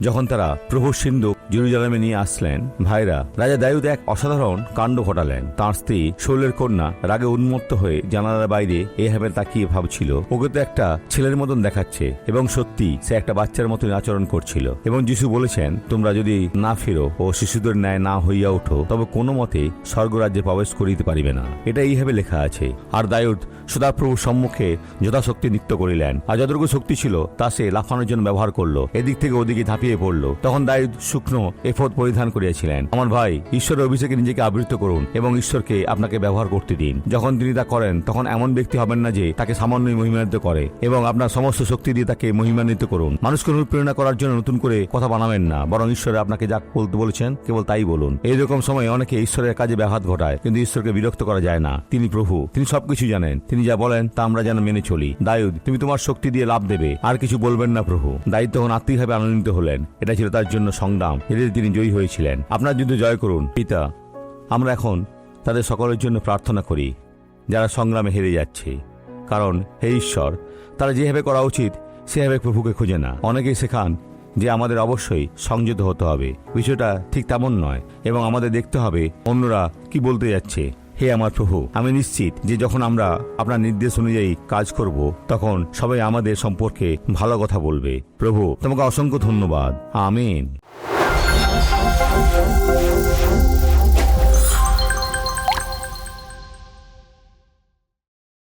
যখন তারা প্রভুর সিন্ধুক জেরুজালেমে নিয়ে আসলেন, ভাইরা, রাজা দাউদ এক অসাধারণ কাণ্ড ঘটালেন। তাঁর স্ত্রী শৌলের কন্যা রাগে উন্মত্ত হয়ে জানালার বাইরে এভাবে তাকিয়ে ভাবছিল, ওকে তো একটা ছেলের মতন দেখাচ্ছে, এবং সত্যি সে একটা বাচ্চার মতন আচরণ করছিল। এবং যিশু বলেছেন, তোমরা যদি না ফিরো ও শিশুদের ন্যায় না হইয়া ওঠো, তবে কোনো মতে স্বর্গরাজ্যে প্রবেশ করিতে পারিবে না। এটা এইভাবে লেখা আছে। আর দাউদ সদাপ্রভুর সম্মুখে যথাশক্তি নৃত্য করিলেন, আর যতটুকু শক্তি ছিল তা সে লাফানোর জন্য ব্যবহার করলো। এদিক থেকে ওদিকে ঝাঁপিয়ে পড়ল। তখন দাউদ শুকনো এফদ পরিধান করিয়াছিলেন। আমার ভাই, ঈশ্বরের অভিষেকে নিজেকে আবৃত করুন এবং ঈশ্বরকে আপনাকে ব্যবহার করতে দিন। যখন তিনি তা করেন, তখন এমন ব্যক্তি হবেন না যে তাকে সামান্যই মহিমান্বিত করে, এবং আপনার সমস্ত শক্তি দিয়ে তাকে মহিমান্বিত করুন। মানুষকে অনুপ্রেরণা করার জন্য নতুন করে কথা বানাবেন না, বরং ঈশ্বর আপনাকে যা বলতে বলেছেন কেবল তাই বলুন। এইরকম সময় অনেকে ঈশ্বরের কাজে ব্যাঘাত ঘটায়, কিন্তু ঈশ্বরকে বিরক্ত করা যায় না। তিনি প্রভু, তিনি সবকিছু জানেন। তিনি যা বলেন তা আমরা যেন মেনে চলি। দাউদ, তুমি তোমার শক্তি দিয়ে লাভ দেবে, আর কিছু বলবেন না প্রভু। দাউদ তখন আত্মিকভাবে আনন্দিত হলেন। এটা ছিল তার জন্য সংগ্রাম, এতে তিনি জয়ী হয়েছিলেন। আপনার যুদ্ধ জয় করুন। পিতা, আমরা এখন তাদের সকলের জন্য প্রার্থনা করি যারা সংগ্রামে হেরে যাচ্ছে, কারণ হে ঈশ্বর, তারা যেভাবে করা উচিত সেভাবে প্রভুকে খুঁজে না। অনেকেই শেখান যে আমাদের অবশ্যই সংযত হতে হবে। বিষয়টা ঠিক তেমন নয়, এবং আমাদের দেখতে হবে অন্যরা কি বলতে যাচ্ছে। হে আমার প্রভু, আমি নিশ্চিত যে যখন আমরা আপনার নির্দেশ অনুযায়ী কাজ করব, তখন সবাই আমাদের সম্পর্কে ভালো কথা বলবে। প্রভু, তোমাকে অসংখ্য ধন্যবাদ। আমিন।